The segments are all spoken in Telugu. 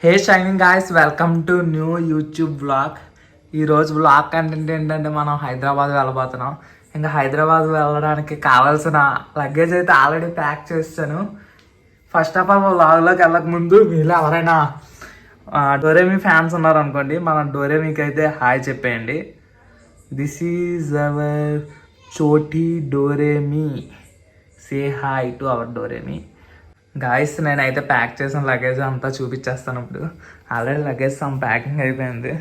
Hey shining guys, welcome to new YouTube blog. ఈరోజు బ్లాగ్ కంటెంట్ ఏంటంటే మనం హైదరాబాద్ వెళ్ళబోతున్నాం. ఇంకా హైదరాబాద్ వెళ్ళడానికి కావాల్సిన లగేజ్ అయితే ఆల్రెడీ ప్యాక్ చేస్తాను. ఫస్ట్ ఆఫ్ ఆల్ బ్లాగ్లోకి వెళ్ళక ముందు మీలో ఎవరైనా డోరేమీ ఫ్యాన్స్ ఉన్నారనుకోండి, మన డోరేమీకి అయితే హాయ్ చెప్పేయండి. దిస్ ఈజ్ అవర్ చోటీ Doremi. Say hi to our Doremi. Guys, నేనైతే ప్యాక్ చేసిన లగేజ్ అంతా చూపించేస్తాను. ఇప్పుడు ఆల్రెడీ లగేజ్ ప్యాకింగ్ అయిపోయింది.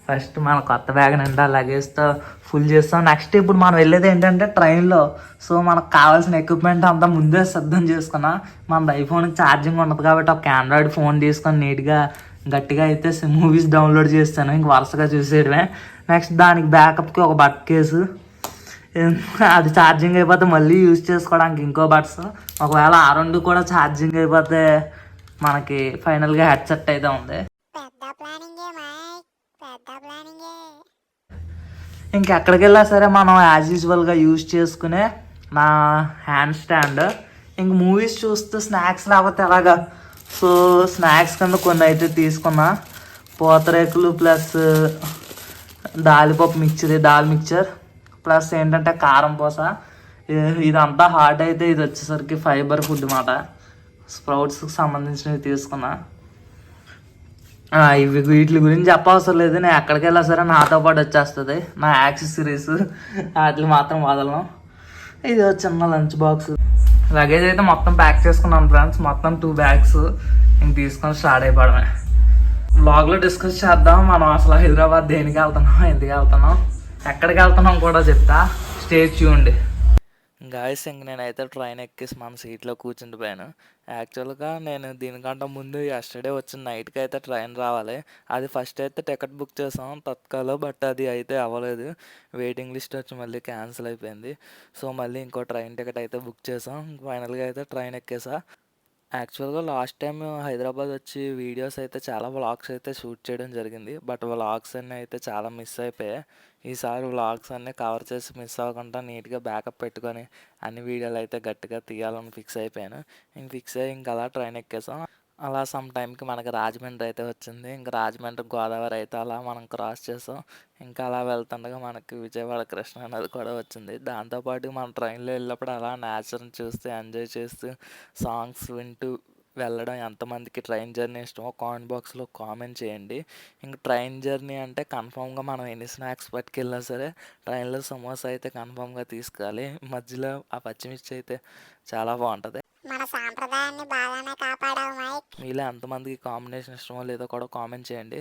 ఫస్ట్ మన కొత్త బ్యాగ్ నిండా లగేజ్తో ఫుల్ చేస్తాం. నెక్స్ట్ ఇప్పుడు మనం వెళ్ళేది ఏంటంటే ట్రైన్లో. సో మనకు కావాల్సిన ఎక్విప్మెంట్ అంతా ముందే సిద్ధం చేసుకున్నా. మన ఐఫోన్కి ఛార్జింగ్ ఉండదు కాబట్టి ఒక ఆండ్రాయిడ్ ఫోన్ తీసుకొని నీట్గా గట్టిగా అయితే మూవీస్ డౌన్లోడ్ చేస్తాను. ఇంక వరుసగా చూసేయడమే. నెక్స్ట్ దానికి బ్యాకప్కి ఒక బట్ కేసు, అది ఛార్జింగ్ అయిపోతే మళ్ళీ యూజ్ చేసుకోవడానికి ఇంకో బడ్స్. ఒకవేళ ఆ రెండు కూడా ఛార్జింగ్ అయిపోతే మనకి ఫైనల్గా హెడ్సెట్ అయితే ఉంది. ఇంకెక్కడికి వెళ్ళా సరే మనం యాజ్ యూజువల్గా యూజ్ చేసుకునే నా హ్యాండ్ స్టాండ్. ఇంక మూవీస్ చూస్తూ స్నాక్స్ లేకపోతే ఎలాగా, సో స్నాక్స్ కింద కొన్ని అయితే తీసుకున్నా. పూతరేకులు ప్లస్ దాలిపప్పు దాల్ మిక్చర్ ప్లస్ ఏంటంటే కారం పూస. ఇదంతా హాట్ అయితే ఇది వచ్చేసరికి ఫైబర్ ఫుడ్ అన్నమాట. స్ప్రౌట్స్కి సంబంధించినవి తీసుకున్నా. వీటి గురించి చెప్పవసరం లేదు, నేను ఎక్కడికి వెళ్ళా సరే నాతో పాటు వచ్చేస్తుంది నా యాక్సెసరీస్. వాటిని మాత్రం వదలను. ఇది చిన్న లంచ్ బాక్స్. లగేజ్ అయితే మొత్తం ప్యాక్ చేసుకున్నాను ఫ్రెండ్స్. మొత్తం 2 బ్యాగ్స్ ఇంక తీసుకొని స్టార్ట్ అయిపోవడమే. వ్లాగ్లో డిస్కస్ చేద్దాం మనం అసలు హైదరాబాద్ దేనికి వెళ్తున్నాం, ఎందుకు వెళ్తున్నాం, ఎక్కడికి వెళ్తున్నాం కూడా చెప్తా. Stay tuned. గాయస్, ఇంక నేనైతే ట్రైన్ ఎక్కేసి మన సీట్లో కూర్చుండిపోయాను. యాక్చువల్గా నేను దీనికంటే ముందు ఎస్టర్డే వచ్చిన నైట్కి అయితే ట్రైన్ రావాలి. అది ఫస్ట్ అయితే టికెట్ బుక్ చేసాం తత్కాలో, బట్ అది అయితే అవ్వలేదు. వెయిటింగ్ లిస్ట్ వచ్చి మళ్ళీ క్యాన్సిల్ అయిపోయింది. సో మళ్ళీ ఇంకో ట్రైన్ టికెట్ అయితే బుక్ చేసాం. ఫైనల్గా అయితే ట్రైన్ ఎక్కేసా. యాక్చువల్గా లాస్ట్ టైం హైదరాబాద్ వచ్చి వీడియోస్ అయితే చాలా వ్లాగ్స్ అయితే షూట్ చేయడం జరిగింది. బట్ వ్లాగ్స్ అన్నీ అయితే చాలా మిస్ అయిపోయాయి. ఈసారి వ్లాగ్స్ అన్నీ కవర్ చేసి మిస్ అవ్వకుండా నీట్గా బ్యాకప్ పెట్టుకొని అన్ని వీడియోలు అయితే గట్టిగా తీయాలని ఫిక్స్ అయిపోయాను. ఫిక్స్ అయ్యి ఇంక అలా ట్రైన్ ఎక్కేసాం. అలా సమ్ టైంకి మనకి రాజమండ్రి అయితే వచ్చింది. ఇంక రాజమండ్రి గోదావరి అయితే అలా మనం క్రాస్ చేసాం. ఇంకా అలా వెళ్తుండగా మనకి విజయవాడ కృష్ణ నది కూడా వచ్చింది. దాంతోపాటు మన ట్రైన్లో వెళ్ళినప్పుడు అలా నేచర్ని చూస్తూ ఎంజాయ్ చేస్తూ సాంగ్స్ వింటూ వెళ్ళడం ఎంతమందికి ట్రైన్ జర్నీ ఇష్టమో కామెంట్ బాక్స్లో కామెంట్ చేయండి. ఇంక ట్రైన్ జర్నీ అంటే కన్ఫామ్గా మనం ఎన్ని స్నాక్స్ పట్టుకెళ్ళినా సరే ట్రైన్లో సమోసా అయితే కన్ఫామ్గా తీసుకోవాలి. మధ్యలో ఆ పచ్చిమిర్చి అయితే చాలా బాగుంటుంది. మన సాంప్రదాయాన్ని బాగానే కాపాడావు మైక్. మీలో ఎంతమందికి కాంబినేషన్ ఇష్టమో లేదో కూడా కామెంట్ చేయండి.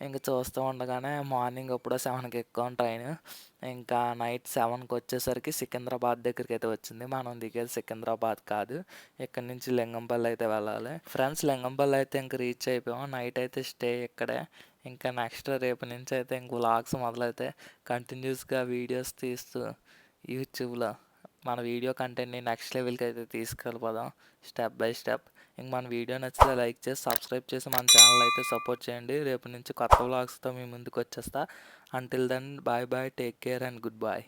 ఇంకా చూస్తూ ఉండగానే మార్నింగ్ ఎప్పుడో 7కి ఎక్కాం ట్రైన్. ఇంకా నైట్ 7కి వచ్చేసరికి సికింద్రాబాద్ దగ్గరికి అయితే వచ్చింది. మనం దిగేది సికింద్రాబాద్ కాదు, ఇక్కడ నుంచి లింగంపల్లి అయితే వెళ్ళాలి. ఫ్రెండ్స్, లింగంపల్లి అయితే ఇంక రీచ్ అయిపోయాం. నైట్ అయితే స్టే ఇక్కడే. ఇంకా నెక్స్ట్ రేపు నుంచి అయితే ఇంక వ్లాగ్స్ మొదలైతే కంటిన్యూస్గా వీడియోస్ తీస్తూ యూట్యూబ్లో మన వీడియో కంటెంట్ని నెక్స్ట్ లెవెల్కి అయితే తీసుకెళ్ళిపోదాం స్టెప్ బై స్టెప్. ఇంక మన వీడియో నచ్చితే లైక్ చేసి సబ్స్క్రైబ్ చేసి మన ఛానల్ అయితే సపోర్ట్ చేయండి. రేపు నుంచి కొత్త వ్లాగ్స్తో మీ ముందుకు వచ్చేస్తా. Until then bye bye, take care and good bye.